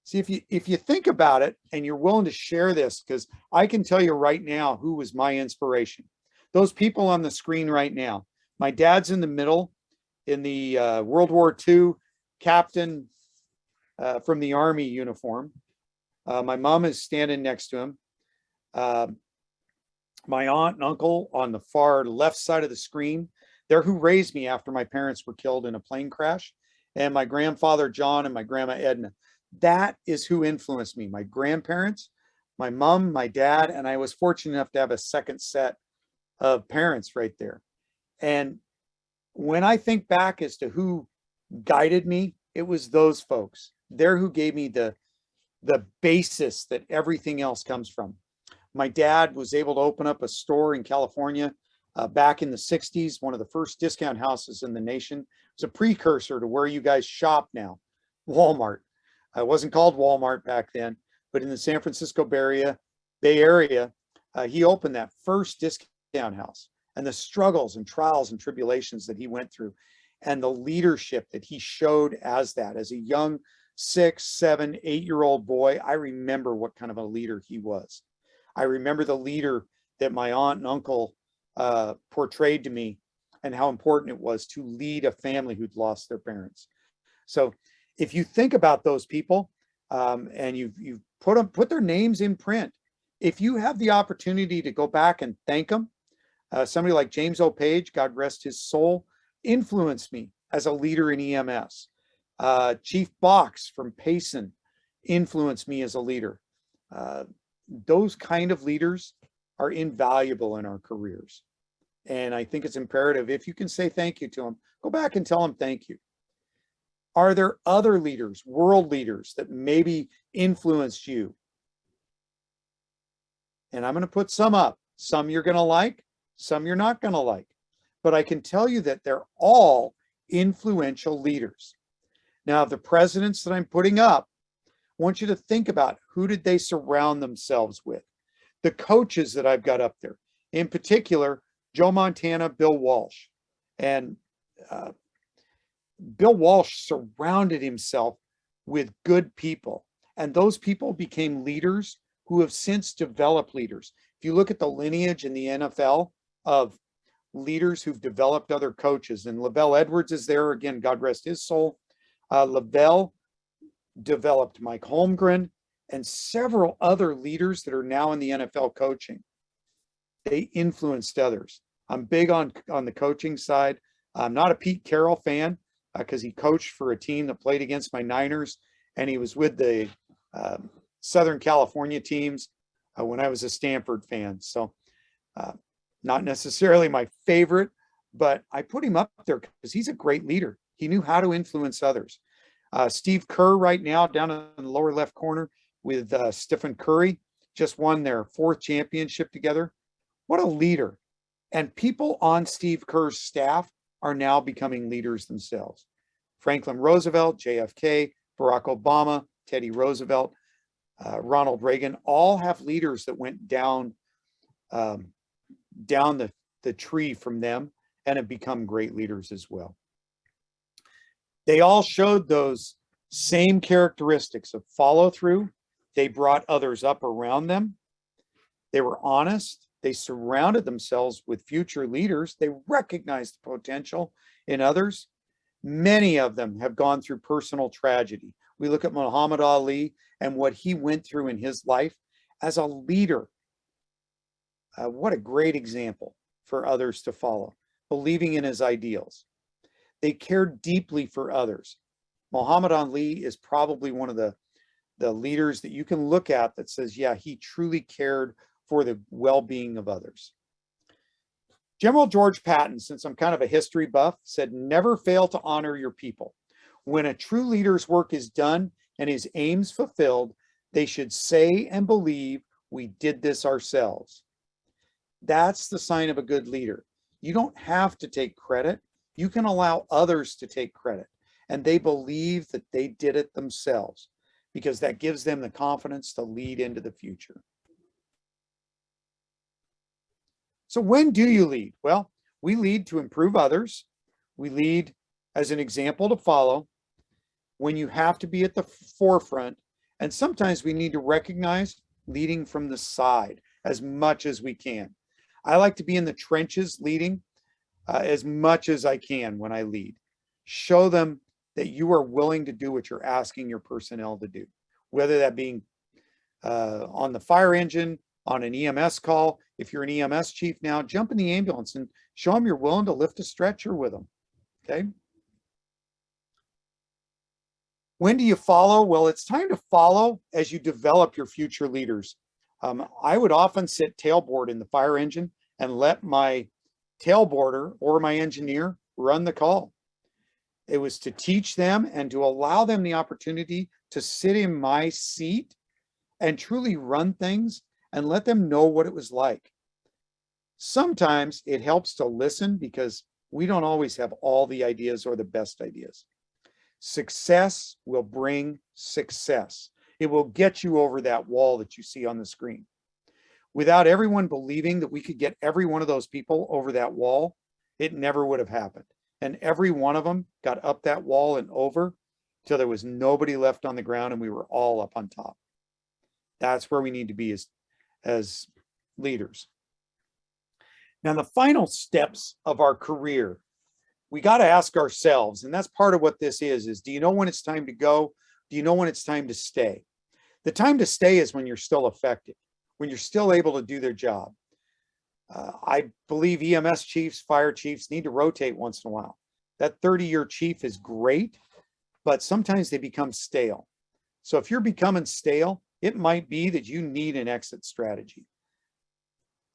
See, if you think about it and you're willing to share this, because I can tell you right now who was my inspiration. Those people on the screen right now. My dad's in the middle in the World War II captain from the Army uniform. My mom is standing next to him. My aunt and uncle on the far left side of the screen. They're who raised me after my parents were killed in a plane crash. And my grandfather, John, and my grandma, Edna. That is who influenced me. My grandparents, my mom, my dad, and I was fortunate enough to have a second set of parents right there. And when I think back as to who guided me, it was those folks. They're who gave me the basis that everything else comes from. My dad was able to open up a store in California back in the 60s, one of the first discount houses in the nation. It was a precursor to where you guys shop now, Walmart. It wasn't called Walmart back then, but in the San Francisco Bay Area, he opened that first discount house, and the struggles and trials and tribulations that he went through, and the leadership that he showed as a young 6, 7, 8-year-old boy. I remember what kind of a leader he was. I remember the leader that my aunt and uncle portrayed to me, and how important it was to lead a family who'd lost their parents. So if you think about those people and you've put their names in print, if you have the opportunity to go back and thank them, somebody like James O. Page, God rest his soul, influenced me as a leader in EMS. Chief Box from Payson influenced me as a leader. Those kind of leaders are invaluable in our careers. And I think it's imperative, if you can say thank you to them, go back and tell them thank you. Are there other leaders, world leaders, that maybe influenced you? And I'm going to put some up. Some you're going to like, some you're not going to like. But I can tell you that they're all influential leaders. Now, the presidents that I'm putting up, I want you to think about, who did they surround themselves with? The coaches that I've got up there, in particular, Joe Montana, Bill Walsh. And Bill Walsh surrounded himself with good people. And those people became leaders who have since developed leaders. If you look at the lineage in the NFL of leaders who've developed other coaches, and Lavelle Edwards is there, again, God rest his soul. Lavelle developed Mike Holmgren and several other leaders that are now in the NFL coaching. They influenced others. I'm big on the coaching side. I'm not a Pete Carroll fan because he coached for a team that played against my Niners, and he was with the Southern California teams when I was a Stanford fan. So not necessarily my favorite, but I put him up there because he's a great leader. He knew how to influence others. Steve Kerr right now down in the lower left corner with Stephen Curry just won their 4th championship together. What a leader. And people on Steve Kerr's staff are now becoming leaders themselves. Franklin Roosevelt, JFK, Barack Obama, Teddy Roosevelt, Ronald Reagan, all have leaders that went down the tree from them and have become great leaders as well. They all showed those same characteristics of follow through. They brought others up around them. They were honest. They surrounded themselves with future leaders. They recognized the potential in others. Many of them have gone through personal tragedy. We look at Muhammad Ali and what he went through in his life as a leader. What a great example for others to follow, believing in his ideals. They cared deeply for others. Muhammad Ali is probably one of the leaders that you can look at that says, yeah, he truly cared for the well-being of others. General George Patton, since I'm kind of a history buff, said, never fail to honor your people. When a true leader's work is done and his aims fulfilled, they should say and believe we did this ourselves. That's the sign of a good leader. You don't have to take credit. You can allow others to take credit, and they believe that they did it themselves because that gives them the confidence to lead into the future. So when do you lead? Well, we lead to improve others. We lead as an example to follow when you have to be at the forefront. And sometimes we need to recognize leading from the side as much as we can. I like to be in the trenches leading as much as I can when I lead. Show them that you are willing to do what you're asking your personnel to do, whether that being on the fire engine, on an EMS call. If you're an EMS chief now, jump in the ambulance and show them you're willing to lift a stretcher with them, okay? When do you follow? Well, it's time to follow as you develop your future leaders. I would often sit tailboard in the fire engine and let my tailboarder or my engineer run the call. It was to teach them and to allow them the opportunity to sit in my seat and truly run things and let them know what it was like. Sometimes it helps to listen because we don't always have all the ideas or the best ideas. Success will bring success. It will get you over that wall that you see on the screen. Without everyone believing that we could get every one of those people over that wall, it never would have happened. And every one of them got up that wall and over till there was nobody left on the ground and we were all up on top. That's where we need to be as leaders. Now, the final steps of our career, we got to ask ourselves, and that's part of what this is do you know when it's time to go? Do you know when it's time to stay? The time to stay is when you're still effective, when you're still able to do their job. I believe EMS chiefs, fire chiefs need to rotate once in a while. That 30-year chief is great, but sometimes they become stale. So if you're becoming stale, it might be that you need an exit strategy.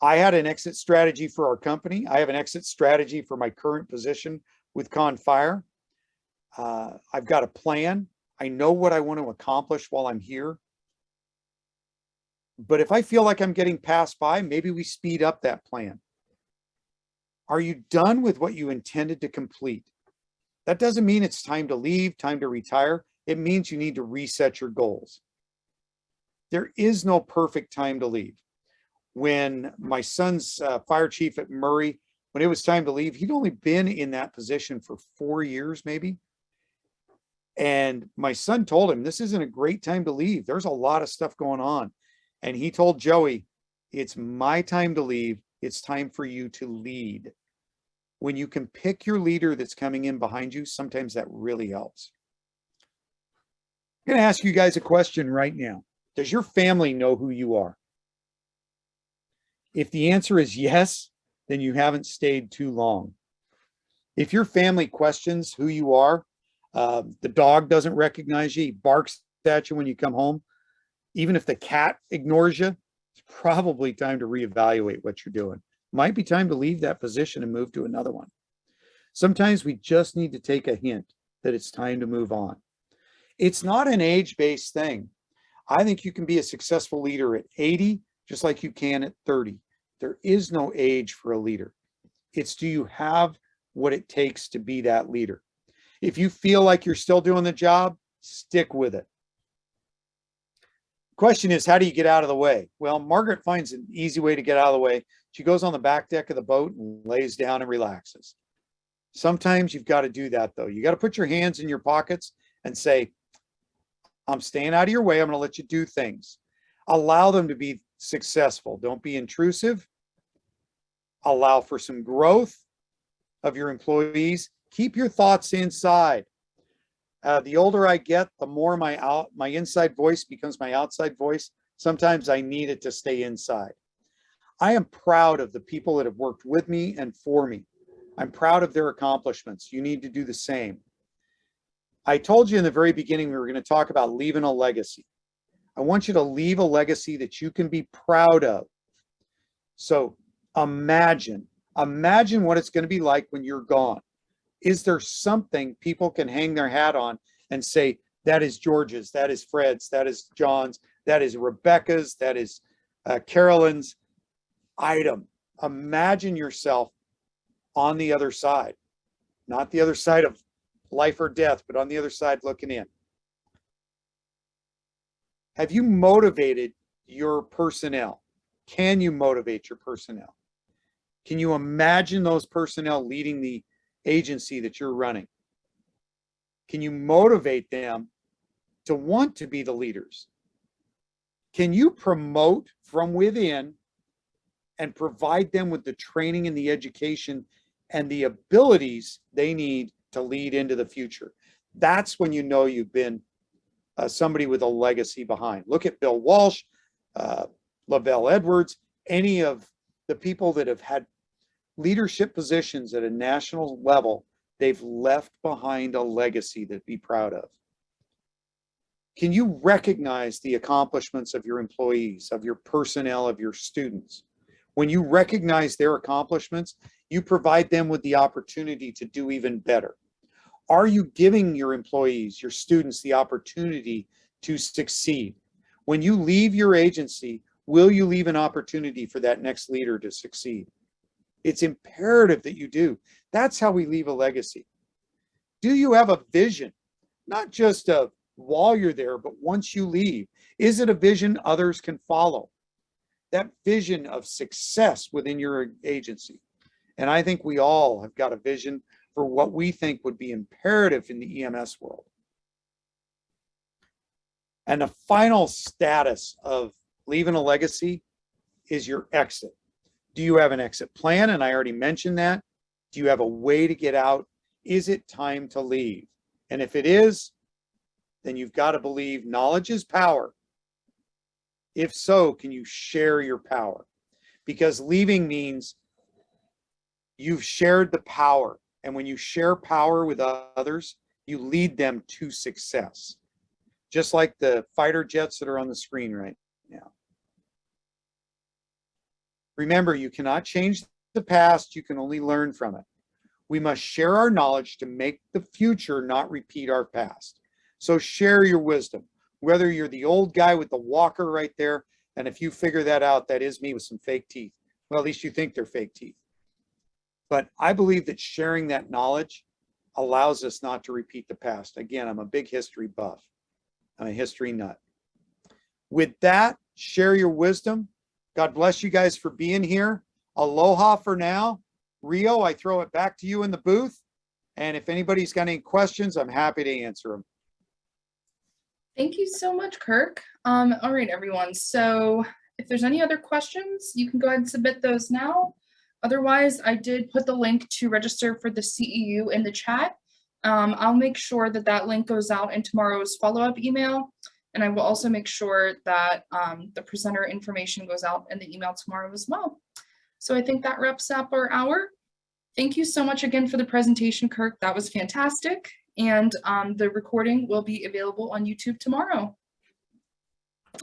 I had an exit strategy for our company. I have an exit strategy for my current position with Con Fire. I've got a plan. I know what I want to accomplish while I'm here. But if I feel like I'm getting passed by, maybe we speed up that plan. Are you done with what you intended to complete? That doesn't mean it's time to leave, time to retire. It means you need to reset your goals. There is no perfect time to leave. When my son's fire chief at Murray, when it was time to leave, he'd only been in that position for 4 years, maybe. And my son told him, this isn't a great time to leave. There's a lot of stuff going on. And he told Joey, it's my time to leave. It's time for you to lead. When you can pick your leader that's coming in behind you, sometimes that really helps. I'm going to ask you guys a question right now. Does your family know who you are? If the answer is yes, then you haven't stayed too long. If your family questions who you are, the dog doesn't recognize you, he barks at you when you come home, even if the cat ignores you, it's probably time to reevaluate what you're doing. Might be time to leave that position and move to another one. Sometimes we just need to take a hint that it's time to move on. It's not an age-based thing. I think you can be a successful leader at 80, just like you can at 30. There is no age for a leader. It's, do you have what it takes to be that leader? If you feel like you're still doing the job, stick with it. Question is, how do you get out of the way? Well, Margaret finds an easy way to get out of the way. She goes on the back deck of the boat and lays down and relaxes. Sometimes you've got to do that, though. You got to put your hands in your pockets and say, I'm staying out of your way. I'm going to let you do things. Allow them to be successful. Don't be intrusive. Allow for some growth of your employees. Keep your thoughts inside. The older I get, the more my inside voice becomes my outside voice. Sometimes I need it to stay inside. I am proud of the people that have worked with me and for me. I'm proud of their accomplishments. You need to do the same. I told you in the very beginning we were going to talk about leaving a legacy. I want you to leave a legacy that you can be proud of. So imagine what it's going to be like when you're gone. Is there something people can hang their hat on and say, that is George's, that is Fred's, that is John's, that is Rebecca's, that is Carolyn's item? Imagine yourself on the other side, not the other side of life or death, but on the other side looking in. Have you motivated your personnel? Can you motivate your personnel? Can you imagine those personnel leading the agency that you're running? Can you motivate them to want to be the leaders? Can you promote from within and provide them with the training and the education and the abilities they need to lead into the future? That's when you know you've been somebody with a legacy behind. Look at Bill Walsh, Lavelle Edwards, any of the people that have had leadership positions at a national level. They've left behind a legacy to be proud of. Can you recognize the accomplishments of your employees, of your personnel, of your students? When you recognize their accomplishments, you provide them with the opportunity to do even better. Are you giving your employees, your students, the opportunity to succeed? When you leave your agency, will you leave an opportunity for that next leader to succeed? It's imperative that you do. That's how we leave a legacy. Do you have a vision? Not just while you're there, but once you leave. Is it a vision others can follow? That vision of success within your agency. And I think we all have got a vision for what we think would be imperative in the EMS world. And the final status of leaving a legacy is your exit. Do you have an exit plan? And I already mentioned that. Do you have a way to get out? Is it time to leave? And if it is, then you've got to believe knowledge is power. If so, can you share your power? Because leaving means you've shared the power. And when you share power with others, you lead them to success. Just like the fighter jets that are on the screen right now. Remember, you cannot change the past. You can only learn from it. We must share our knowledge to make the future not repeat our past. So share your wisdom. Whether you're the old guy with the walker right there, and if you figure that out, that is me with some fake teeth. Well, at least you think they're fake teeth. But I believe that sharing that knowledge allows us not to repeat the past. Again, I'm a big history buff. I'm a history nut. With that, share your wisdom. God bless you guys for being here. Aloha for now. Rio, I throw it back to you in the booth. And if anybody's got any questions, I'm happy to answer them. Thank you so much, Kirk. All right, everyone. So if there's any other questions, you can go ahead and submit those now. Otherwise, I did put the link to register for the CEU in the chat. I'll make sure that that link goes out in tomorrow's follow-up email. And I will also make sure that the presenter information goes out in the email tomorrow as well. So I think that wraps up our hour. Thank you so much again for the presentation, Kirk. That was fantastic. And the recording will be available on YouTube tomorrow.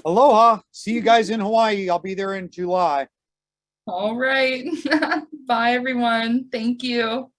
Aloha. See you guys in Hawaii. I'll be there in July. All right. Bye, everyone. Thank you.